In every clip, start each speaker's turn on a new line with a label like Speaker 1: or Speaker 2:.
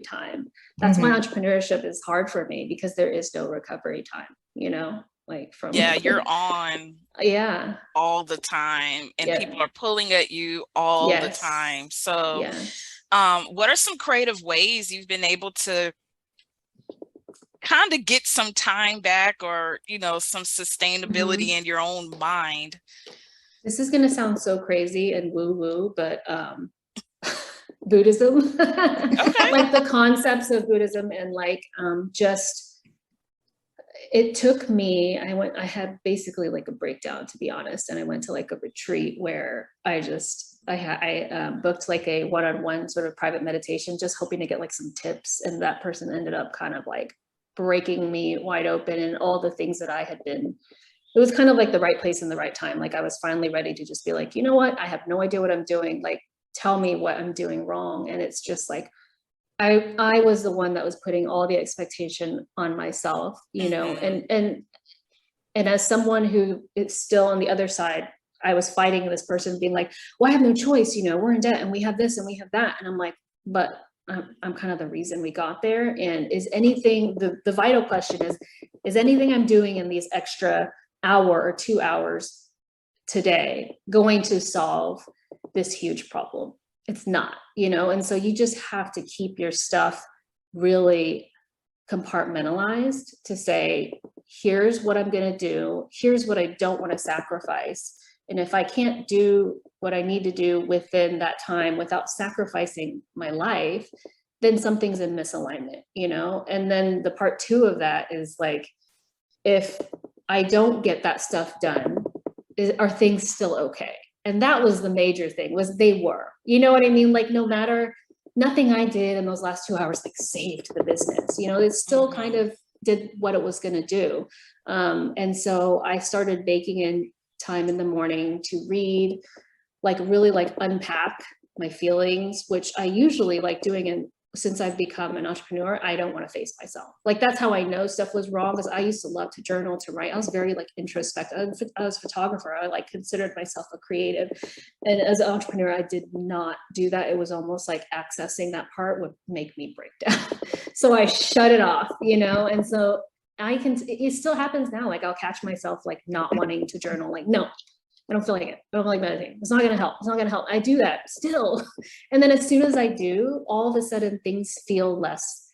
Speaker 1: time. That's why entrepreneurship is hard for me, because there is no recovery time, you know, like from
Speaker 2: you're on all the time, and people are pulling at you all the time. So what are some creative ways you've been able to kind of get some time back, or, you know, some sustainability in your own mind?
Speaker 1: This is going to sound so crazy and woo-woo, but Buddhism, like the concepts of Buddhism, and like just, it took me, I had basically like a breakdown, to be honest. And I went to like a retreat where I booked like a one-on-one sort of private meditation, just hoping to get like some tips. And that person ended up kind of like breaking me wide open, and all the things that I had been, it was kind of like the right place in the right time. Like I was finally ready to just be like, you know what, I have no idea what I'm doing. Like, tell me what I'm doing wrong. And it's just like, I was the one that was putting all the expectation on myself, you know, and as someone who is still on the other side, I was fighting this person being like, well, I have no choice, you know, we're in debt and we have this and we have that. And I'm like, but I'm kind of the reason we got there. And is anything, the vital question is anything I'm doing in these extra hour or 2 hours today going to solve this huge problem? It's not, you know? And so you just have to keep your stuff really compartmentalized to say, here's what I'm going to do. Here's what I don't want to sacrifice. And if I can't do what I need to do within that time without sacrificing my life, then something's in misalignment, you know? And then the part 2 of that is like, if I don't get that stuff done, are things still okay? And that was the major thing, was they were, you know what I mean? Like, no matter, nothing I did in those last 2 hours, like saved the business, you know, it still kind of did what it was going to do. And so I started baking in time in the morning to read, like really like unpack my feelings, which I usually like doing. And since I've become an entrepreneur, I don't want to face myself. Like, that's how I know stuff was wrong, because I used to love to journal, to write. I was very like introspective. I was a photographer. I like considered myself a creative. And as an entrepreneur, I did not do that. It was almost like accessing that part would make me break down. So I shut it off, you know? And so it still happens now. Like, I'll catch myself like not wanting to journal. Like, no, I don't feel like it. I don't like meditating. It's not going to help. It's not going to help. I do that still. And then as soon as I do, all of a sudden things feel less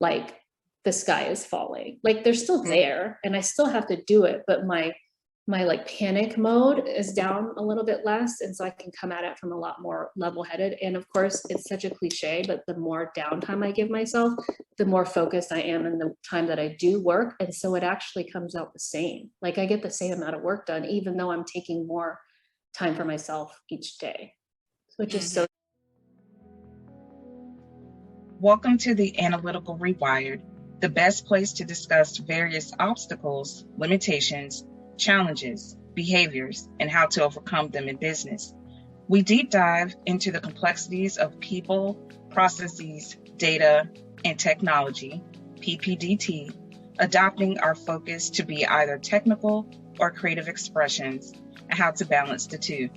Speaker 1: like the sky is falling. Like, they're still there and I still have to do it, but my like panic mode is down a little bit less. And so I can come at it from a lot more level-headed. And of course, it's such a cliche, but the more downtime I give myself, the more focused I am in the time that I do work. And so it actually comes out the same. Like, I get the same amount of work done, even though I'm taking more time for myself each day, which is so.
Speaker 3: Welcome to the Analytical Rewired, the best place to discuss various obstacles, limitations, challenges, behaviors, and how to overcome them in business. We deep dive into the complexities of people, processes, data, and technology, PPDT, adopting our focus to be either technical or creative expressions, and how to balance the two.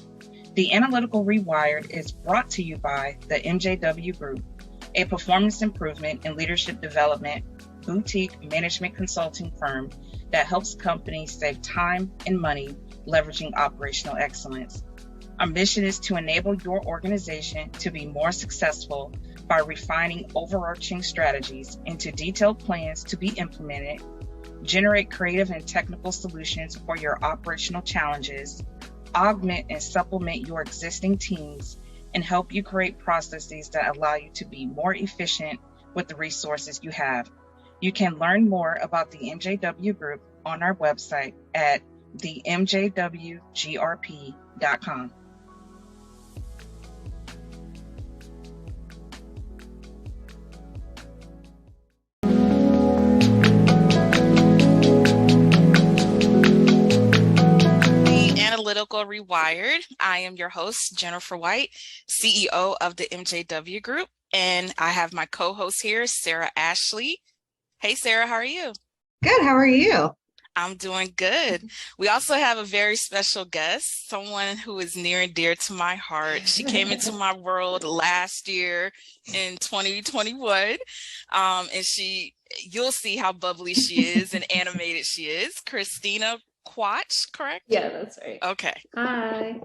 Speaker 3: The Analytical Rewired is brought to you by the MJW Group, a performance improvement and leadership development boutique management consulting firm that helps companies save time and money leveraging operational excellence. Our mission is to enable your organization to be more successful by refining overarching strategies into detailed plans to be implemented, generate creative and technical solutions for your operational challenges, augment and supplement your existing teams, and help you create processes that allow you to be more efficient with the resources you have. You can learn more about the MJW Group on our website at themjwgrp.com.
Speaker 2: Analytical Rewired. I am your host, Jennifer White, CEO of the MJW Group, and I have my co-host here, Sarah Ashley. Hey, Sarah, how are you?
Speaker 4: Good. How are you?
Speaker 2: I'm doing good. We also have a very special guest, someone who is near and dear to my heart. She came into my world last year in 2021. And you'll see how bubbly she is and animated she is. Christina Quach, correct?
Speaker 1: Yeah, that's right.
Speaker 2: Okay.
Speaker 1: Hi.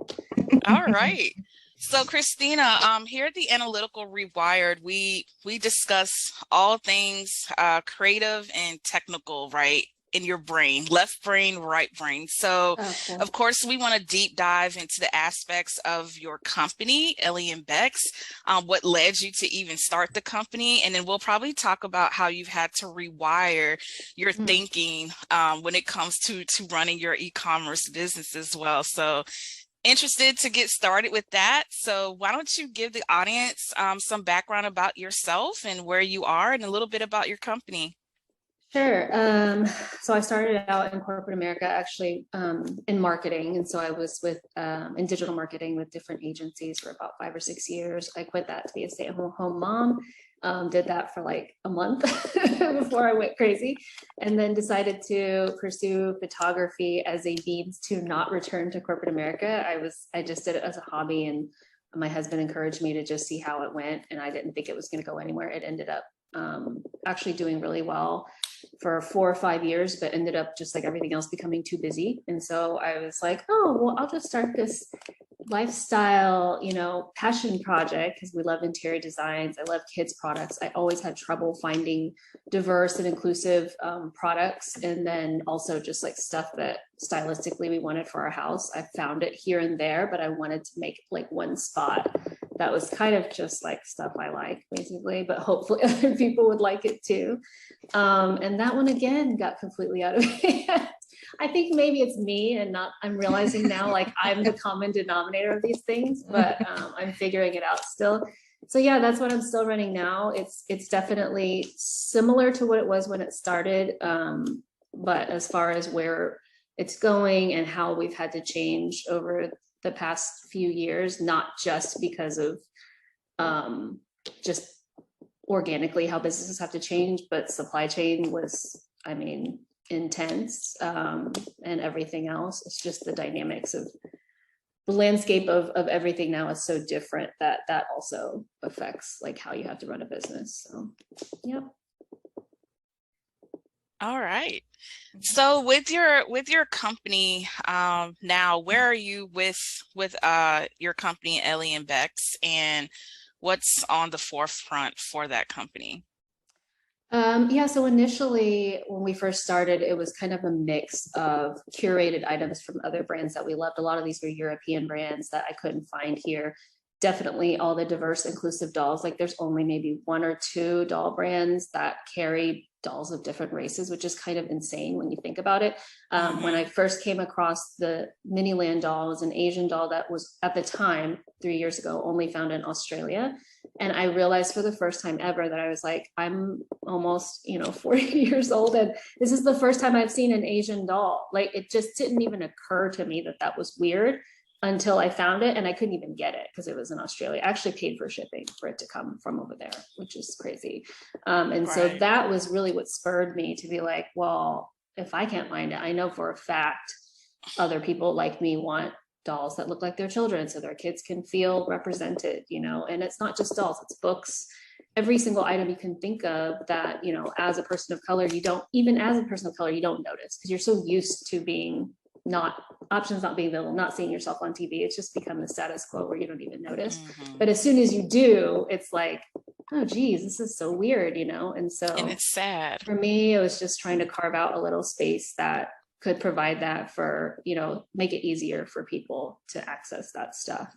Speaker 2: All right. So Christina, here at the Analytical Rewired, we discuss all things creative and technical, right? In your brain, left brain, right brain. So of course, we want to deep dive into the aspects of your company, Ellie Becks, what led you to even start the company. And then we'll probably talk about how you've had to rewire your thinking when it comes to running your e-commerce business as well. So interested to get started with that. So why don't you give the audience some background about yourself and where you are and a little bit about your company?
Speaker 1: Sure. So I started out in corporate America, actually, in marketing. And so I was in digital marketing with different agencies for about 5 or 6 years. I quit that to be a stay-at-home mom. Did that for like a month before I went crazy, and then decided to pursue photography as a means to not return to corporate America. I just did it as a hobby, and my husband encouraged me to just see how it went. And I didn't think it was going to go anywhere. It ended up actually doing really well for 4 or 5 years, but ended up just like everything else becoming too busy. And so I was like, oh, well, I'll just start this lifestyle, passion project, because we love interior designs. I love kids products. I always had trouble finding diverse and inclusive products. And then also just like stuff that stylistically we wanted for our house. I found it here and there, but I wanted to make like one spot that was kind of just like stuff I like, basically, but hopefully other people would like it too. And that one again got completely out of hand. I think maybe it's me and not, I'm realizing now like I'm the common denominator of these things, but I'm figuring it out still. So yeah, that's what I'm still running now. It's definitely similar to what it was when it started. But as far as where it's going and how we've had to change over the past few years, not just because of just organically how businesses have to change, but supply chain was, intense, and everything else. It's just the dynamics of the landscape of everything now is so different that also affects like how you have to run a business. So, yep.
Speaker 2: All right. So with your company now, where are you with your company, Ellie Becks, and what's on the forefront for that company?
Speaker 1: So initially when we first started, it was kind of a mix of curated items from other brands that we loved. A lot of these were European brands that I couldn't find here. Definitely all the diverse, inclusive dolls. Like there's only maybe 1 or 2 doll brands that carry dolls of different races, which is kind of insane when you think about it. When I first came across the Miniland doll, it was an Asian doll that was at the time 3 years ago only found in Australia. And I realized for the first time ever that I was like, I'm almost 40 years old, and this is the first time I've seen an Asian doll. Like it just didn't even occur to me that was weird until I found it, and I couldn't even get it because it was in Australia. I actually paid for shipping for it to come from over there, which is crazy. And so that was really what spurred me to be like, well, if I can't find it, I know for a fact other people like me want dolls that look like their children so their kids can feel represented, and it's not just dolls, it's books, every single item you can think of that, as a person of color, you don't notice because you're so used to being options not being available, not seeing yourself on TV. It's just become the status quo where you don't even notice. But as soon as you do, it's like, oh geez, this is so weird, and
Speaker 2: it's sad.
Speaker 1: For me, it was just trying to carve out a little space that could provide that for, make it easier for people to access that stuff.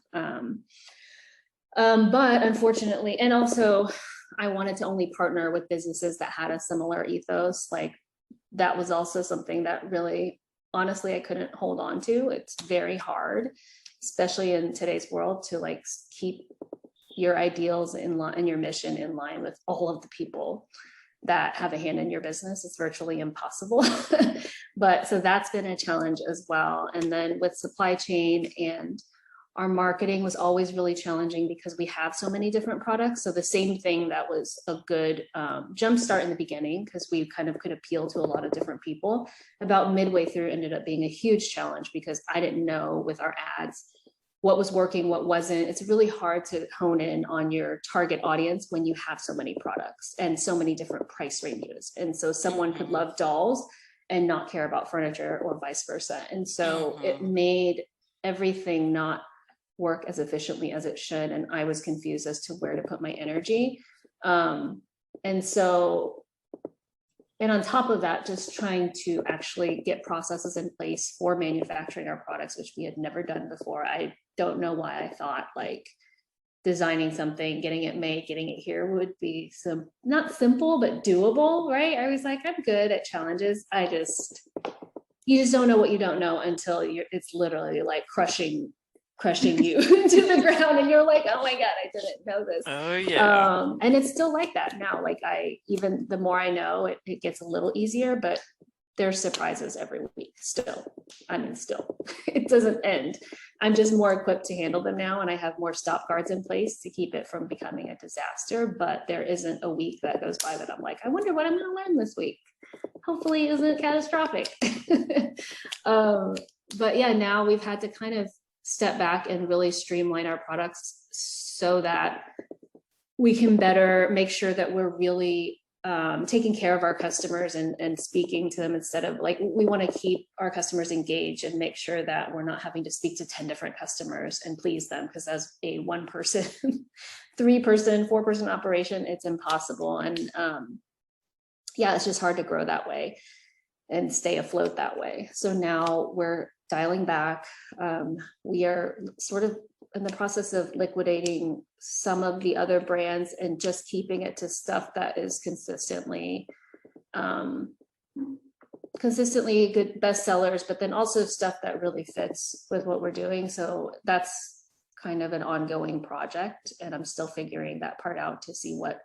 Speaker 1: But unfortunately, and also I wanted to only partner with businesses that had a similar ethos. Like that was also something that really, honestly, I couldn't hold on to. It's very hard, especially in today's world, to like keep your ideals in line and your mission in line with all of the people that have a hand in your business. It's virtually impossible. But so that's been a challenge as well. And then with supply chain and Our marketing was always really challenging because we have so many different products. So the same thing that was a good jump start in the beginning, because we kind of could appeal to a lot of different people, about midway through ended up being a huge challenge because I didn't know with our ads what was working, what wasn't. It's really hard to hone in on your target audience when you have so many products and so many different price ranges. And so someone could love dolls and not care about furniture, or vice versa. And so it made everything not work as efficiently as it should. And I was confused as to where to put my energy. And on top of that, just trying to actually get processes in place for manufacturing our products, which we had never done before. I don't know why I thought like designing something, getting it made, getting it here would be not simple, but doable, right? I was like, I'm good at challenges. You just don't know what you don't know until it's literally like crushing you to the ground, and you're like, oh my God, I didn't know this.
Speaker 2: Oh yeah.
Speaker 1: And it's still like that now. Like even the more I know, it gets a little easier, but there's surprises every week still. It doesn't end. I'm just more equipped to handle them now, and I have more stop guards in place to keep it from becoming a disaster. But there isn't a week that goes by that I'm like, I wonder what I'm going to learn this week. Hopefully it isn't catastrophic. But yeah, now we've had to kind of step back and really streamline our products so that we can better make sure that we're really taking care of our customers and speaking to them, instead of like, we want to keep our customers engaged and make sure that we're not having to speak to 10 different customers and please them, because as a 1 person, 3 person, 4 person operation, it's impossible. And it's just hard to grow that way and stay afloat that way. So now we're dialing back. We are sort of in the process of liquidating some of the other brands and just keeping it to stuff that is consistently good bestsellers, but then also stuff that really fits with what we're doing. So that's kind of an ongoing project, and I'm still figuring that part out to see what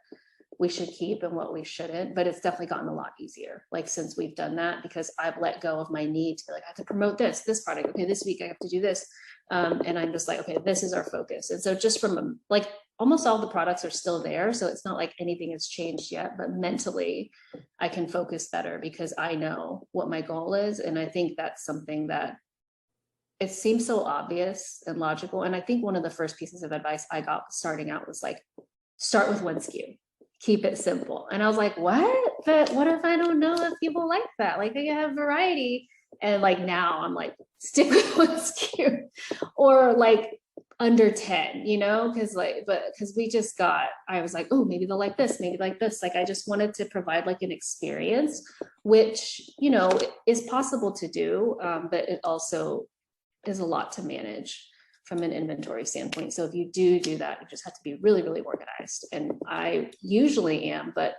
Speaker 1: we should keep and what we shouldn't. But it's definitely gotten a lot easier, like since we've done that, because I've let go of my need to be like, I have to promote this product. Okay, this week I have to do this. And I'm just like, okay, this is our focus. And so just from like, almost all the products are still there. So it's not like anything has changed yet, but mentally I can focus better because I know what my goal is. And I think that's something that it seems so obvious and logical. And I think one of the first pieces of advice I got starting out was like, start with 1 SKU. Keep it simple. And I was like, what? But what if I don't know if people like that? Like, I have variety. And like now I'm like, stick with 1 SKU or like under 10, because I was like, oh, maybe they'll like this, maybe like this. Like, I just wanted to provide like an experience, which, is possible to do, but it also is a lot to manage from an inventory standpoint. So if you do that, you just have to be really, really organized. And I usually am, but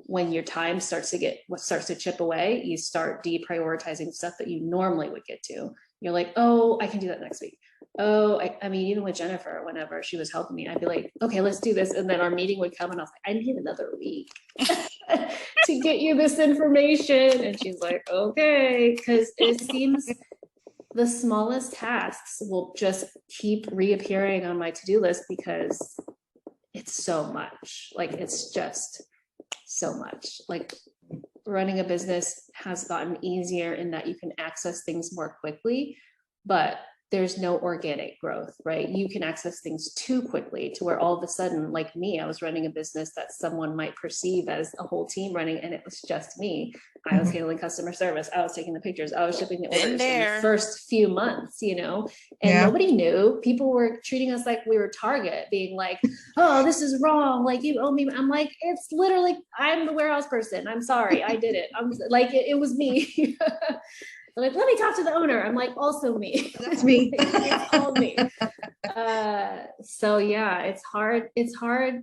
Speaker 1: when your time starts to chip away, you start deprioritizing stuff that you normally would get to. You're like, oh, I can do that next week. Oh, I mean, even with Jennifer, whenever she was helping me, I'd be like, okay, let's do this. And then our meeting would come and I was like, I need another week to get you this information. And she's like, okay, because it seems the smallest tasks will just keep reappearing on my to-do list because it's so much. Like, it's just so much. Like, running a business has gotten easier in that you can access things more quickly, but there's no organic growth, right? You can access things too quickly to where all of a sudden, like me, I was running a business that someone might perceive as a whole team running, and it was just me. I was handling customer service. I was taking the pictures. I was shipping the orders in the first few months, and nobody knew. People were treating us like we were Target, being like, oh, this is wrong. Like, you owe me. I'm like, it's literally, I'm the warehouse person. I'm sorry. I did it. I'm like, it was me. Like, let me talk to the owner. I'm like, also me.
Speaker 4: That's me.
Speaker 1: It's all me. So yeah, it's hard. It's hard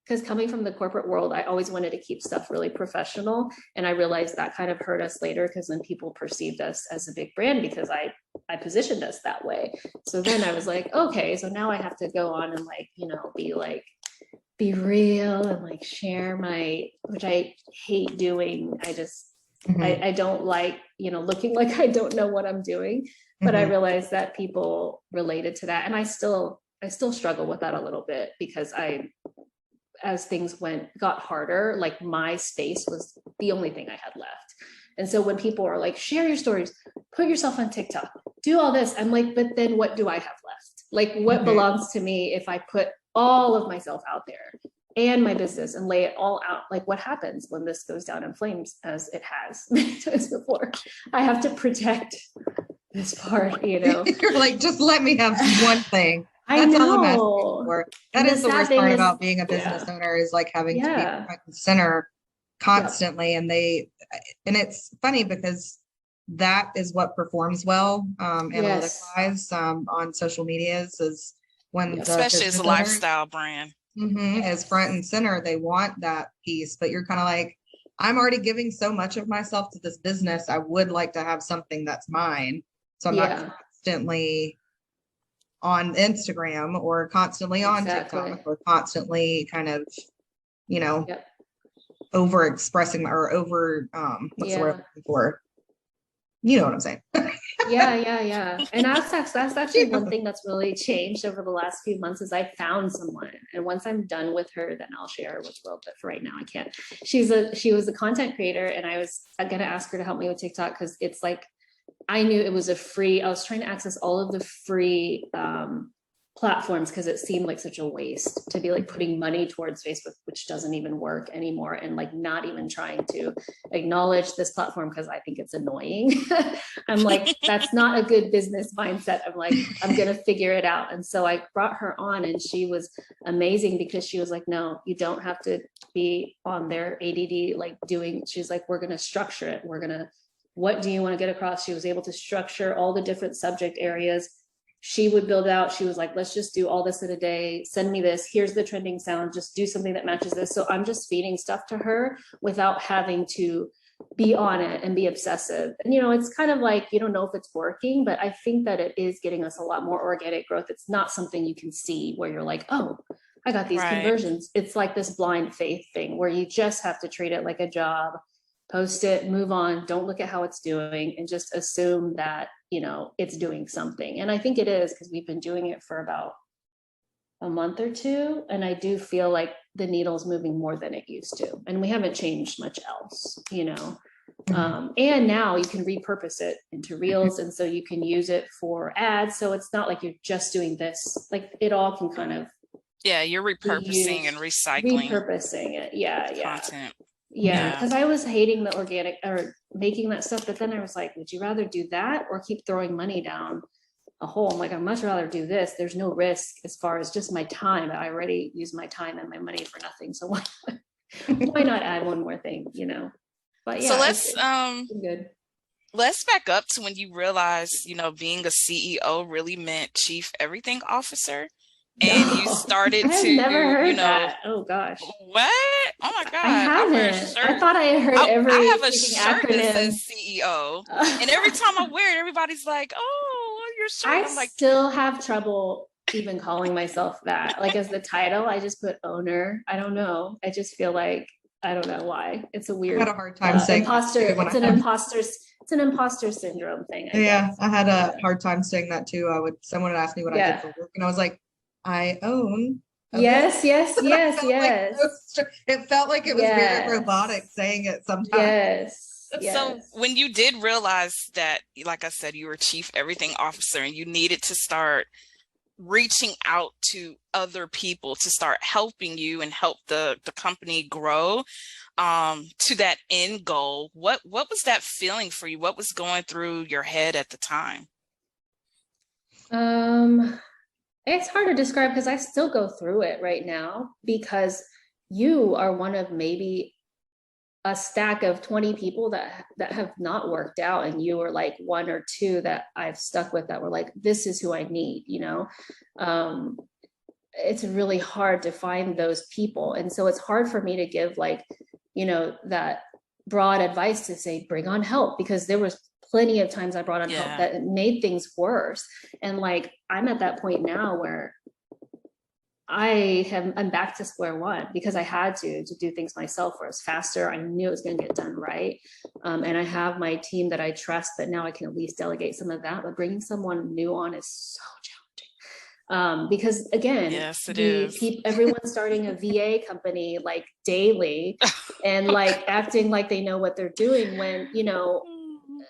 Speaker 1: because coming from the corporate world, I always wanted to keep stuff really professional. And I realized that kind of hurt us later because then people perceived us as a big brand because I positioned us that way. So then I was like, okay, so now I have to go on and be real and like share which I hate doing. I don't like, looking like I don't know what I'm doing, but I realized that people related to that. And I still struggle with that a little bit, because as things got harder, like my space was the only thing I had left. And so when people are like, share your stories, put yourself on TikTok, do all this, I'm like, but then what do I have left? Like, what belongs to me if I put all of myself out there and my business and lay it all out? Like, what happens when this goes down in flames, as it has many times before? I have to protect this part,
Speaker 4: You're like, just let me have one thing.
Speaker 1: That's
Speaker 4: all
Speaker 1: I'm
Speaker 4: asking for. That is the worst part about being a business owner, is like having to be front and center constantly. And it's funny because that is what performs well, analytic wise, on social medias, is when
Speaker 2: especially as a lifestyle brand
Speaker 4: is front and center. They want that piece, but you're kind of like, I'm already giving so much of myself to this business. I would like to have something that's mine. So I'm not constantly on Instagram or constantly on TikTok or constantly kind of, over expressing or over, what's the word I'm looking for? You know what I'm saying?
Speaker 1: Yeah. And that's actually one thing that's really changed over the last few months, is I found someone, and once I'm done with her, then I'll share with the world. But for right now, I can't. She was a content creator, and I was going to ask her to help me with TikTok, because it's like, I knew it was I was trying to access all of the free platforms, because it seemed like such a waste to be like putting money towards Facebook, which doesn't even work anymore, and like not even trying to acknowledge this platform because I think it's annoying. I'm like, that's not a good business mindset. I'm like, I'm gonna figure it out. And so I brought her on, and she was amazing, because she was like, no, you don't have to be on their ADD she's like, we're gonna structure it. What do you want to get across? She was able to structure all the different subject areas. She would build out, she was like, let's just do all this in a day. Send me this. Here's the trending sound. Just do something that matches this. So I'm just feeding stuff to her without having to be on it and be obsessive. And, it's kind of like, you don't know if it's working, but I think that it is getting us a lot more organic growth. It's not something you can see where you're like, oh, I got these conversions. It's like this blind faith thing where you just have to treat it like a job. Post it, move on, don't look at how it's doing, and just assume that, it's doing something. And I think it is, because we've been doing it for about a month or two. And I do feel like the needle's moving more than it used to. And we haven't changed much else, and now you can repurpose it into reels. And so you can use it for ads. So it's not like you're just doing this, like it all can kind of.
Speaker 2: Yeah, you're repurposing and recycling.
Speaker 1: Repurposing it. Yeah.
Speaker 2: Content.
Speaker 1: Yeah, because I was hating the organic or making that stuff, but then I was like, would you rather do that or keep throwing money down a hole? I'm like, I'd much rather do this. There's no risk as far as just my time. I already use my time and my money for nothing. So why not add one more thing, But yeah.
Speaker 2: So let's back up to when you realized, being a CEO really meant chief everything officer. And you started to,
Speaker 1: never heard that. Oh gosh.
Speaker 2: What? Oh my God.
Speaker 1: I haven't. I thought I heard I
Speaker 2: have a shirt acronym that says CEO. And every time I wear it, everybody's like, oh, your shirt. I'm like,
Speaker 1: still have trouble even calling myself that. Like as the title, I just put owner. I don't know. I just feel like, I don't know why. It's a weird.
Speaker 4: I had a hard time saying
Speaker 1: imposter. It's an imposter syndrome thing. I guess.
Speaker 4: I had a hard time saying that too. Someone would ask me what I did for work, and I was like, I own.
Speaker 1: Yes.
Speaker 4: It felt like it was very robotic saying it sometimes.
Speaker 1: Yes.
Speaker 2: So when you did realize that, like I said, you were chief everything officer and you needed to start reaching out to other people to start helping you and help the company grow to that end goal, what was that feeling for you? What was going through your head at the time?
Speaker 1: It's hard to describe because I still go through it right now, because you are one of maybe a stack of 20 people that have not worked out. And you were like one or two that I've stuck with that were like, this is who I need, it's really hard to find those people. And so it's hard for me to give that broad advice to say, bring on help, because there was plenty of times I brought on help that made things worse. And I'm at that point now where I'm back to square one because I had to do things myself where it's faster. I knew it was going to get done right. And I have my team that I trust, that now I can at least delegate some of that, but bringing someone new on is so challenging. Because again,
Speaker 2: yes, it is.
Speaker 1: Everyone's starting a VA company like daily and like acting like they know what they're doing when, you know,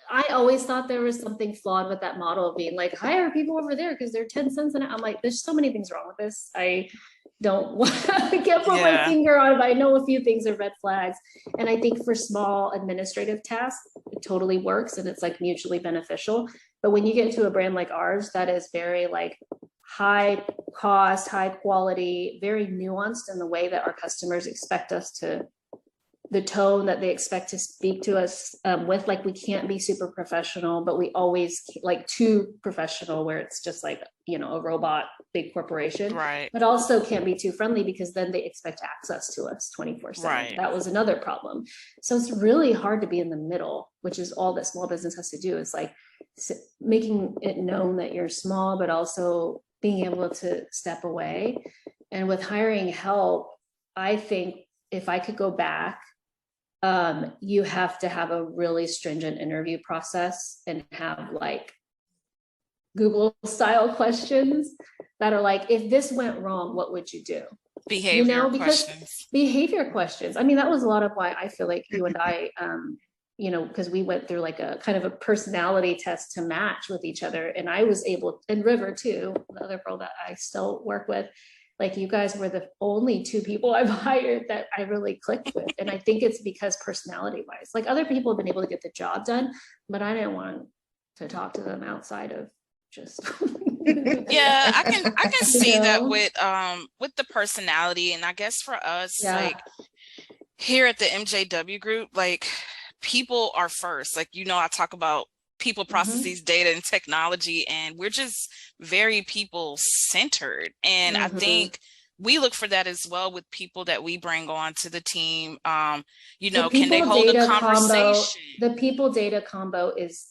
Speaker 1: I always thought there was something flawed with that model of being like, hire people over there because they're 10 cents an hour. I'm like, there's so many things wrong with this. I can't put my finger on it, but I know a few things are red flags. And I think for small administrative tasks, it totally works and it's like mutually beneficial. But when you get to a brand like ours, that is very like high cost, high quality, very nuanced in the way that our customers expect us to, the tone that they expect to speak to us with, like we can't be super professional, but we always like too professional where it's just like, you know, a robot, big corporation,
Speaker 2: right?
Speaker 1: But also can't be too friendly because then they expect access to us 24/7.
Speaker 2: Right.
Speaker 1: That was another problem. So it's really hard to be in the middle, which is all that small business has to do. Is like making it known that you're small, but also being able to step away. And with hiring help, I think if I could go back, you have to have a really stringent interview process and have like Google style questions that are like, if this went wrong, what would you do?
Speaker 2: Behavior questions.
Speaker 1: Behavior questions. I mean, that was a lot of why I feel like you and I, you know, because we went through like a kind of a personality test to match with each other. And I was able, and River too, the other girl that I still work with, like you guys were the only two people I've hired that I really clicked with. And I think it's because personality wise, like other people have been able to get the job done, but I didn't want to talk to them outside of just.
Speaker 2: Yeah, I can see that with the personality. And I guess for us, like here at the MJW Group, like people are first. Like, you know, I talk about people, processes, data, and technology, and we're just very people centered. And I think we look for that as well with people that we bring on to the team. You know, can they hold a conversation?
Speaker 1: The people data combo is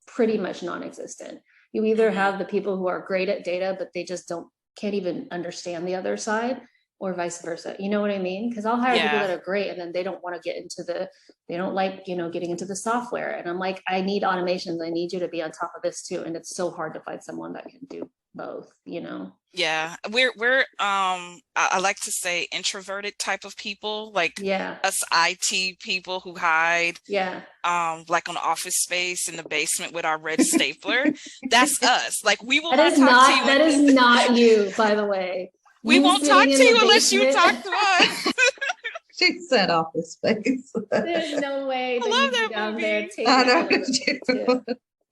Speaker 1: pretty much non-existent. You either have the people who are great at data, but they just can't even understand the other side, or vice versa. You know what I mean? Because I'll hire people that are great and then they don't want to get into they don't like, you know, getting into the software. And I'm like, I need automations. I need you to be on top of this too. And it's so hard to find someone that can do both, you know?
Speaker 2: Yeah, we're I like to say introverted type of people, like us IT people who hide like on office space in the basement with our red stapler. That's us. Like we will not talk to you.
Speaker 1: That is not you, by the way.
Speaker 2: We won't talk to you unless you talk to us.
Speaker 4: She said office space.
Speaker 1: There's no way that
Speaker 2: I
Speaker 1: you be down there
Speaker 2: taking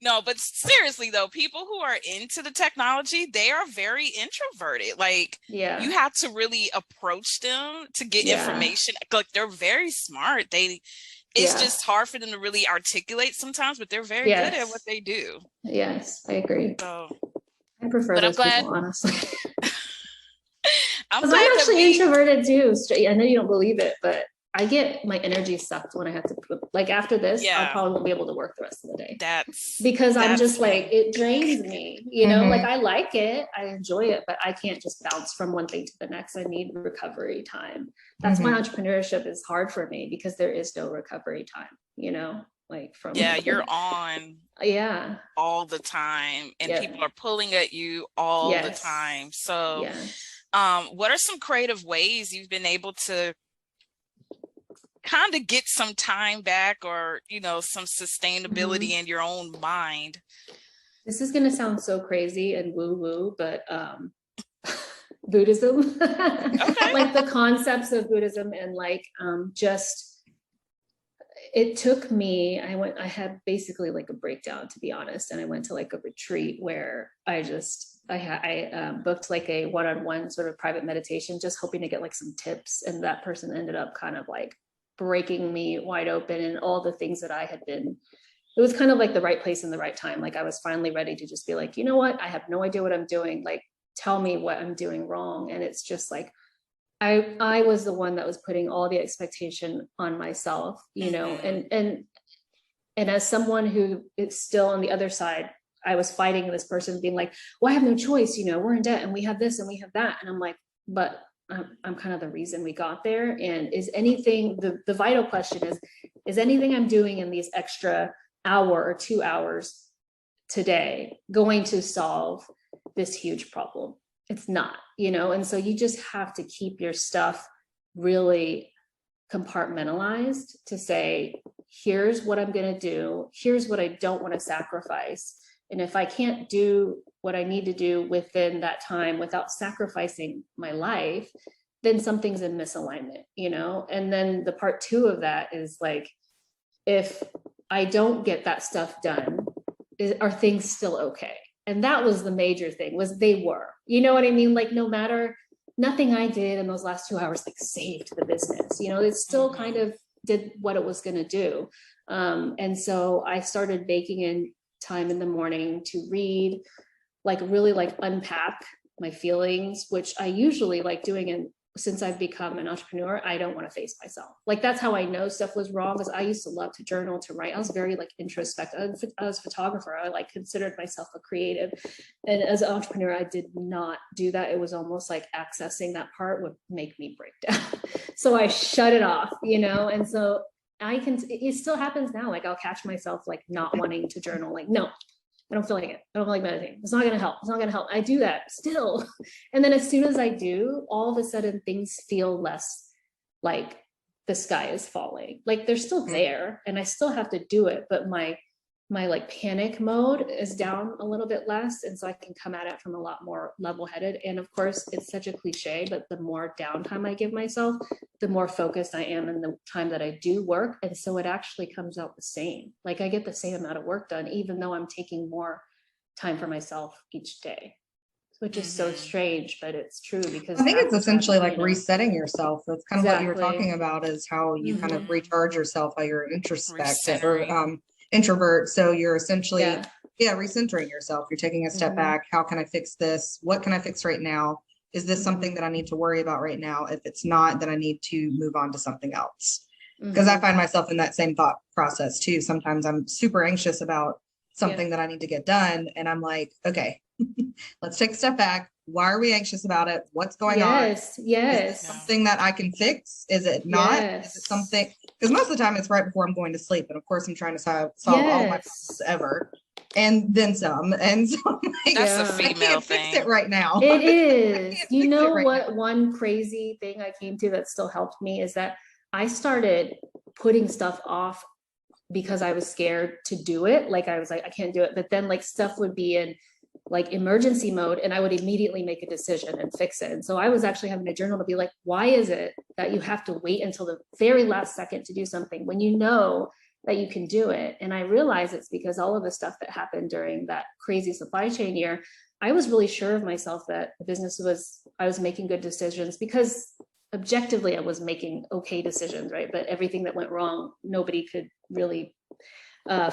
Speaker 2: No, but seriously though, people who are into the technology, they are very introverted. Like you have to really approach them to get information. Like they're very smart. It's just hard for them to really articulate sometimes, but they're very good at what they do.
Speaker 1: Yes, I agree.
Speaker 2: So
Speaker 1: I prefer those people, honestly.
Speaker 2: I'm
Speaker 1: actually introverted too. I know you don't believe it, but I get my energy sucked when I have to like after this, I probably won't be able to work the rest of the day. Because I'm just like, it drains me, you know, like I like it, I enjoy it, but I can't just bounce from one thing to the next. I need recovery time. That's why entrepreneurship is hard for me, because there is no recovery time, you know, like from
Speaker 2: you're on all the time and people are pulling at you all the time. So what are some creative ways you've been able to kind of get some time back, or, you know, some sustainability in your own mind?
Speaker 1: This is going to sound so crazy and woo woo, but Buddhism, like the concepts of Buddhism, and like just, it took me, I had basically like a breakdown, to be honest. And I went to like a retreat where I booked like a one-on-one sort of private meditation, just hoping to get like some tips. And that person ended up kind of like breaking me wide open, and all the things that I had been, it was kind of like the right place in the right time. Like I was finally ready to just be like, you know what? I have no idea what I'm doing. Like, tell me what I'm doing wrong. And it's just like, I was the one that was putting all the expectation on myself, you know, and as someone who is still on the other side, I was fighting this person being like, well, I have no choice. You know, we're in debt and we have this and we have that. And I'm like, but I'm kind of the reason we got there. And is anything, the vital question is anything I'm doing in these extra hour or 2 hours today going to solve this huge problem? It's not, you know? And so you just have to keep your stuff really compartmentalized to say, here's what I'm going to do. Here's what I don't want to sacrifice. And if I can't do what I need to do within that time without sacrificing my life, then something's in misalignment, you know? And then the part 2 of that is like, if I don't get that stuff done, are things still okay? And that was the major thing, was they were, you know what I mean? Like, no matter, nothing I did in those last 2 hours, like, saved the business, you know, it still kind of did what it was going to do. And so I started baking in time in the morning to read, like really like unpack my feelings, which I usually like doing. And since I've become an entrepreneur, I don't want to face myself. Like, that's how I know stuff was wrong, because I used to love to journal, to write. I was very like introspective. I was a photographer. I like considered myself a creative. And as an entrepreneur, I did not do that. It was almost like accessing that part would make me break down. So I shut it off, you know? And so it still happens now. Like, I'll catch myself like not wanting to journal. Like, no, I don't feel like it. I don't feel like meditating. It's not going to help. It's not going to help. I do that still. And then as soon as I do, all of a sudden things feel less like the sky is falling. Like, they're still there and I still have to do it, but my like panic mode is down a little bit less. And so I can come at it from a lot more level-headed. And of course, it's such a cliche, but the more downtime I give myself, the more focused I am in the time that I do work. And so it actually comes out the same. Like, I get the same amount of work done, even though I'm taking more time for myself each day, which is so strange, but it's true, because
Speaker 4: I think it's essentially like resetting yourself. That's kind of what you were talking about, is how you kind of recharge yourself while you're introspect or introvert. So you're essentially recentering yourself. You're taking a step back. How can I fix this? What can I fix right now? Is this something that I need to worry about right now? If it's not, then I need to move on to something else. Because I find myself in that same thought process too. Sometimes I'm super anxious about something that I need to get done. And I'm like, okay, let's take a step back. Why are we anxious about it? What's going on? Is it something that I can fix? Is it not? Is it something? Because most of the time it's right before I'm going to sleep. And of course, I'm trying to solve all my problems ever. And then some. And so I'm like,
Speaker 2: that's a female
Speaker 4: I can't
Speaker 2: thing.
Speaker 4: Fix it right now.
Speaker 1: It is. You know what? One crazy thing I came to that still helped me is that I started putting stuff off because I was scared to do it. Like, I was like, I can't do it. But then like stuff would be in like emergency mode and I would immediately make a decision and fix it. And so I was actually having a journal to be like, why is it that you have to wait until the very last second to do something when you know that you can do it? And I realized it's because all of the stuff that happened during that crazy supply chain year, I was really sure of myself that the business I was making good decisions, because objectively I was making okay decisions, right? But everything that went wrong, nobody could really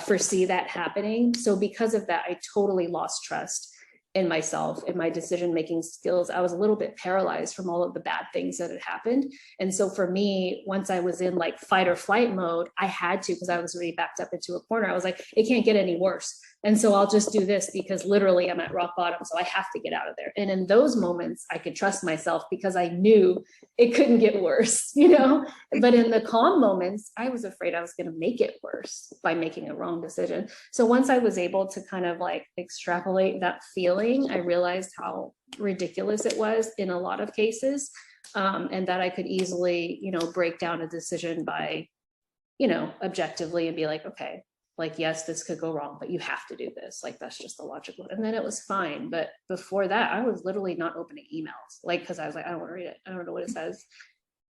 Speaker 1: foresee that happening. So because of that, I totally lost trust in myself and my decision-making skills. I was a little bit paralyzed from all of the bad things that had happened. And so for me, once I was in like fight or flight mode, I had to, because I was really backed up into a corner. I was like, it can't get any worse. And so I'll just do this because literally I'm at rock bottom. So I have to get out of there. And in those moments, I could trust myself because I knew it couldn't get worse, you know? But in the calm moments, I was afraid I was going to make it worse by making a wrong decision. So once I was able to kind of like extrapolate that feeling, I realized how ridiculous it was in a lot of cases. And that I could easily, you know, break down a decision by, you know, objectively and be like, okay, like, yes, this could go wrong, but you have to do this. Like, that's just the logical. And then it was fine. But before that, I was literally not opening emails, like, because I was like, I don't want to read it. I don't know what it says.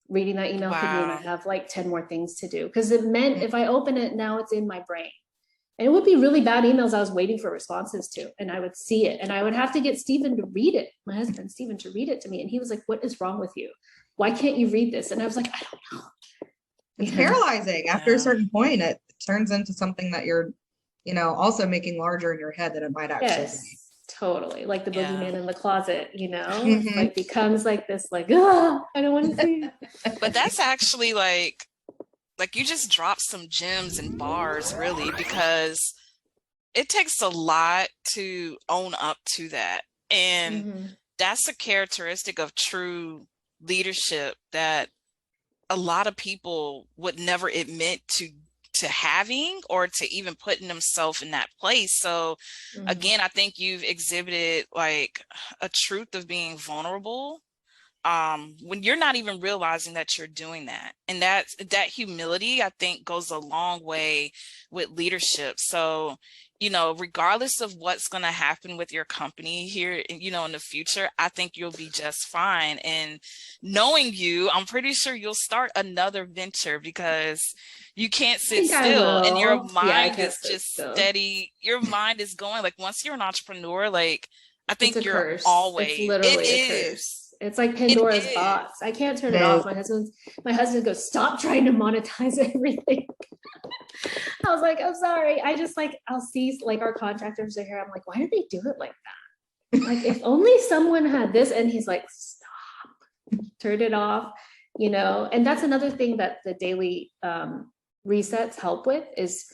Speaker 1: Reading that email could mean I have like 10 more things to do. Because it meant if I open it now, it's in my brain. And it would be really bad emails I was waiting for responses to. And I would see it. And I would have to get Stephen to read it, my husband, Stephen, to read it to me. And he was like, what is wrong with you? Why can't you read this? And I was like, I don't know.
Speaker 4: It's paralyzing. After a certain point, it turns into something that you're, you know, also making larger in your head than it might actually be.
Speaker 1: Totally. Like the boogeyman in the closet, you know, like becomes like this, like, oh, I don't want to see it.
Speaker 2: But that's actually like you just dropped some gems and bars, really, because it takes a lot to own up to that. And that's a characteristic of true leadership that a lot of people would never admit to having, or to even putting themselves in that place. So again, I think you've exhibited like a truth of being vulnerable when you're not even realizing that you're doing that. And that humility, I think, goes a long way with leadership. So, you know, regardless of what's going to happen with your company here, you know, in the future, I think you'll be just fine. And knowing you, I'm pretty sure you'll start another venture, because you can't sit still and your mind is just steady. Your mind is going, like, once you're an entrepreneur, like, I think you're
Speaker 1: curse.
Speaker 2: always,
Speaker 1: it's literally a curse. It's like Pandora's box. I can't turn it off. My husband goes, stop trying to monetize everything. I was like, I'm sorry. I just like, I'll see like our contractors are here. I'm like, why do they do it like that? Like, if only someone had this. And he's like, stop, turn it off, you know? And that's another thing that the daily resets help with, is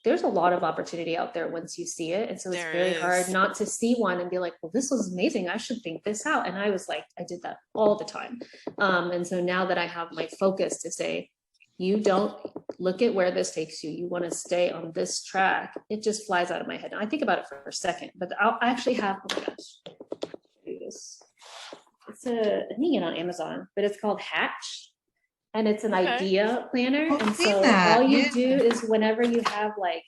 Speaker 1: there's a lot of opportunity out there once you see it. And so it's very hard not to see one and be like, well, this was amazing, I should think this out. And I was like, I did that all the time. And so now that I have my focus to say, you don't look at where this takes you, you want to stay on this track, it just flies out of my head. And I think about it for a second, but I actually have, oh my gosh, it's I think it on Amazon, but it's called Hatch. And it's an idea planner. And so all you do is whenever you have like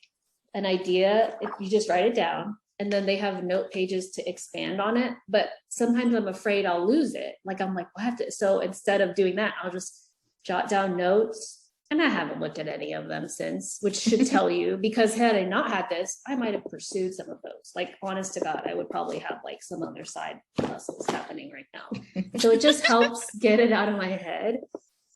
Speaker 1: an idea, you just write it down, and then they have note pages to expand on it. But sometimes I'm afraid I'll lose it. Like, I'm like, what? So instead of doing that, I'll just jot down notes. And I haven't looked at any of them since, which should tell you, because had I not had this, I might have pursued some of those. Like, honest to God, I would probably have like some other side hustles happening right now. So it just helps get it out of my head,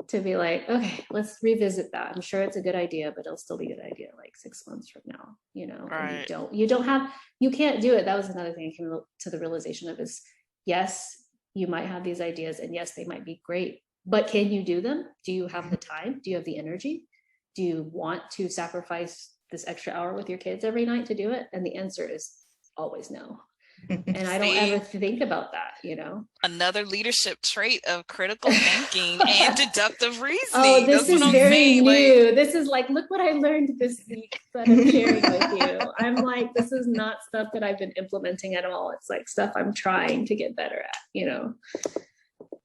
Speaker 1: to be like, okay, let's revisit that. I'm sure it's a good idea, but it'll still be a good idea like 6 months from now, you know.
Speaker 2: Right.
Speaker 1: And you can't do it. That was another thing I came to the realization of, is yes, you might have these ideas, and yes, they might be great, but can you do them? Do you have the time? Do you have the energy? Do you want to sacrifice this extra hour with your kids every night to do it? And the answer is always no. And I don't ever think about that, you know.
Speaker 2: Another leadership trait of critical thinking and deductive reasoning.
Speaker 1: Oh, this is very new. Like, this is like, look what I learned this week that I'm sharing with you. I'm like, this is not stuff that I've been implementing at all. It's like stuff I'm trying to get better at, you know.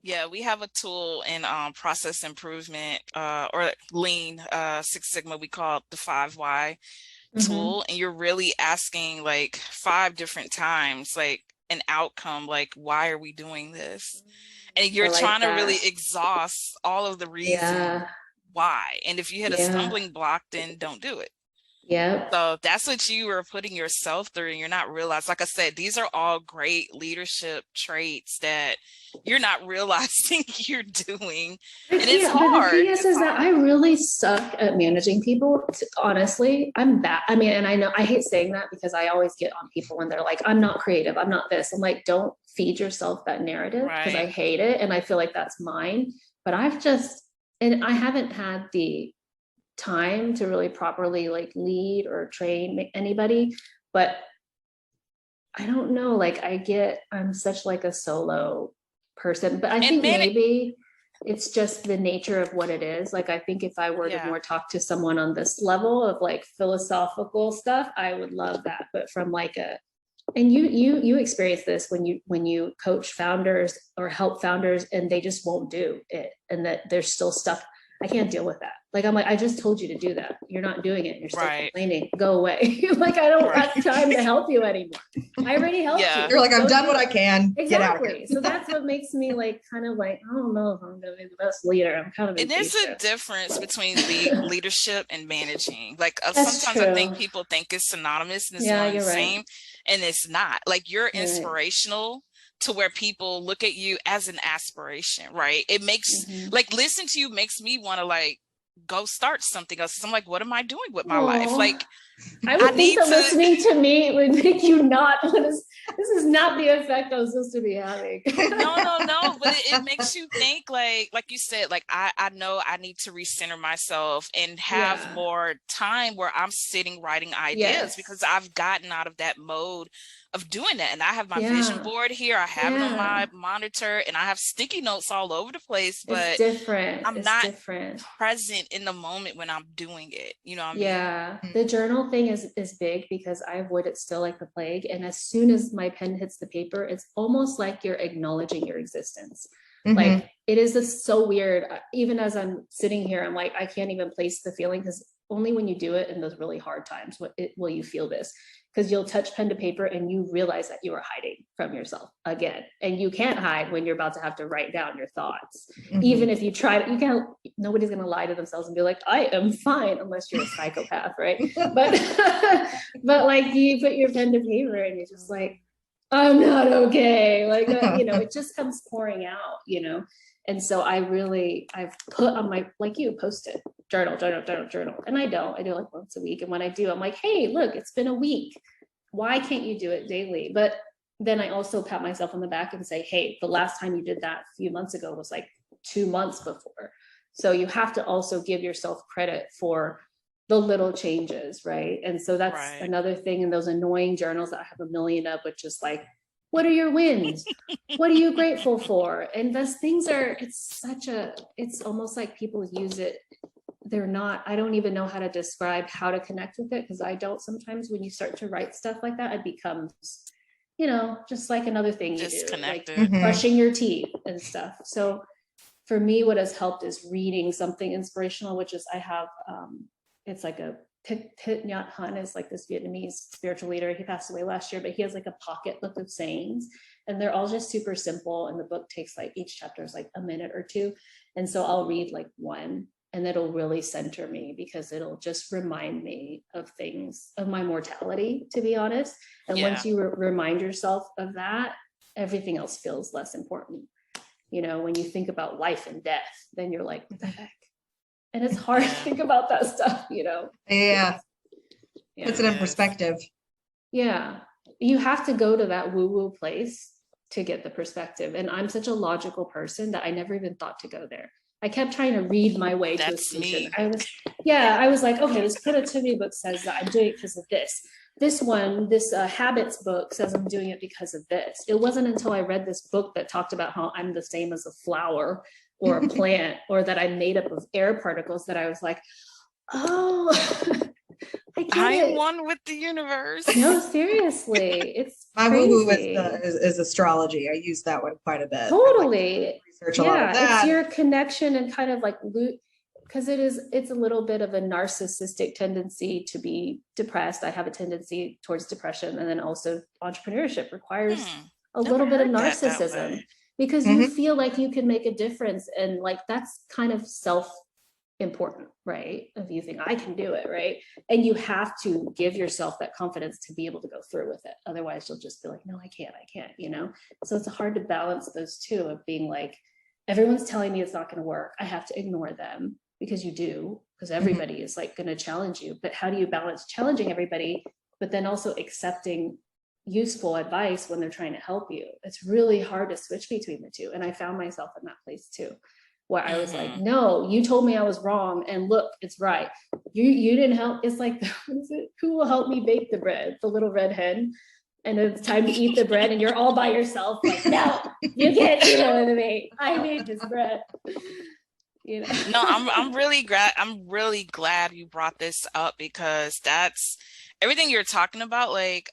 Speaker 2: Yeah, we have a tool in process improvement or lean Six Sigma. We call it the 5 Why tool. And you're really asking like 5 different times, like an outcome, like, why are we doing this? And you're trying to really exhaust all of the reasons why. And if you hit a stumbling block, then don't do it.
Speaker 1: Yeah.
Speaker 2: So that's what you were putting yourself through, and you're not realizing. Like I said, these are all great leadership traits that you're not realizing you're doing. And it's hard.
Speaker 1: But the thing is that I really suck at managing people. Honestly, I'm bad. I mean, and I know I hate saying that, because I always get on people when they're like, I'm not creative, I'm not this. I'm like, don't feed yourself that narrative, because I hate it. And I feel like that's mine. But I haven't had the time to really properly like lead or train anybody. But I don't know, like I'm such like a solo person, but I think maybe it's just the nature of what it is. Like, I think if I were to more talk to someone on this level of like philosophical stuff, I would love that. But from like and you experience this when you coach founders or help founders, and they just won't do it, and that they're still stuck. I can't deal with that. Like, I'm like, I just told you to do that. You're not doing it. You're still complaining. Go away. Like, I don't have time to help you anymore. I already helped you.
Speaker 4: You're like, I've done what I can.
Speaker 1: Exactly. Get out of here. So that's what makes me like, kind of like, I don't know if I'm going to be the best leader. I'm kind of
Speaker 2: And there's a difference between leadership and managing. Like, sometimes I think people think it's synonymous and it's one the same, and it's not. Like, you're inspirational to where people look at you as an aspiration, right? It makes like, listen to you makes me want to like go start something else. I'm like, what am I doing with my life? Like,
Speaker 1: I would think that listening to me would make you not want to, this is not the effect I was supposed to be having.
Speaker 2: No, but it makes you think, like you said, like I know I need to recenter myself and have more time where I'm sitting writing ideas, because I've gotten out of that mode of doing that. And I have my vision board here. I have it on my monitor, and I have sticky notes all over the place, but
Speaker 1: it's different.
Speaker 2: I'm not present in the moment when I'm doing it. You know what I mean?
Speaker 1: The journal thing is big, because I avoid it still like the plague. And as soon as my pen hits the paper, it's almost like you're acknowledging your existence. Like, it is so weird. Even as I'm sitting here, I'm like, I can't even place the feeling, because only when you do it in those really hard times will you feel this. Because you'll touch pen to paper and you realize that you are hiding from yourself again. And you can't hide when you're about to have to write down your thoughts. Even if you try, nobody's going to lie to themselves and be like, I am fine, unless you're a psychopath, right? But like, you put your pen to paper and you're just like, I'm not okay. Like, it just comes pouring out, And so I've put on my, like you, post-it, journal. And I do like once a week. And when I do, I'm like, hey, look, it's been a week. Why can't you do it daily? But then I also pat myself on the back and say, hey, the last time you did that a few months ago was like 2 months before. So you have to also give yourself credit for the little changes, right? And so that's another thing in those annoying journals that I have a million of, which is like, what are your wins? What are you grateful for? And those things it's almost like people use it. I don't even know how to describe how to connect with it, because I don't sometimes. When you start to write stuff like that, it becomes, just like another thing you do, like brushing your teeth and stuff. So for me, what has helped is reading something inspirational, which is I have, it's like a Thich Nhat Hanh is like this Vietnamese spiritual leader. He passed away last year, but he has like a pocket book of sayings, and they're all just super simple. And the book takes like, each chapter is like a minute or two. And so I'll read like one, and it'll really center me, because it'll just remind me of things, of my mortality, to be honest. And once you remind yourself of that, everything else feels less important. When you think about life and death, then you're like, what the heck? And it's hard to think about that stuff,
Speaker 4: Puts it in perspective.
Speaker 1: You have to go to that woo-woo place to get the perspective. And I'm such a logical person that I never even thought to go there. I kept trying to read my way to a solution. I was like, okay, this productivity book says that I'm doing it because of this. This one, this habits book says I'm doing it because of this. It wasn't until I read this book that talked about how I'm the same as a flower or a plant, or that I'm made up of air particles, that I was like, oh,
Speaker 2: I'm one with the universe.
Speaker 1: No, seriously, it's
Speaker 4: my woo-woo is astrology. I use that one quite a bit.
Speaker 1: Totally.
Speaker 4: Research a lot of that.
Speaker 1: It's your connection, and kind of like, because it's a little bit of a narcissistic tendency to be depressed. I have a tendency towards depression, and then also entrepreneurship requires a little bit of narcissism. Because you feel like you can make a difference, and like that's kind of self-important, right? If you think I can do it, right? And you have to give yourself that confidence to be able to go through with it. Otherwise, you'll just be like, no, I can't, So it's hard to balance those two, of being like, everyone's telling me it's not going to work. I have to ignore them, because you do, because everybody is like going to challenge you. But how do you balance challenging everybody, but then also accepting useful advice when they're trying to help you? It's really hard to switch between the two. And I found myself in that place too, where I was like, no, you told me I was wrong, and look, it's right. You didn't help. It's like, who will help me bake the bread? The little red hen. And it's time to eat the bread, and you're all by yourself, like, no, you can't do it with me. I made this bread.
Speaker 2: No, I'm really glad you brought this up, because that's everything you're talking about. Like,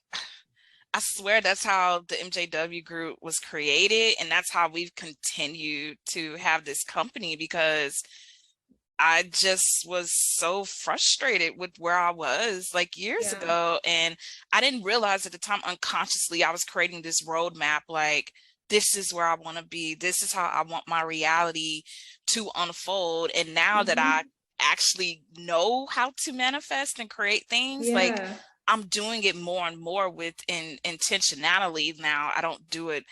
Speaker 2: I swear that's how the MJW Group was created, and that's how we've continued to have this company, because I just was so frustrated with where I was like years ago. And I didn't realize at the time, unconsciously, I was creating this roadmap, like, this is where I want to be. This is how I want my reality to unfold. And now that I actually know how to manifest and create things, like, I'm doing it more and more with intentionality now. I don't do it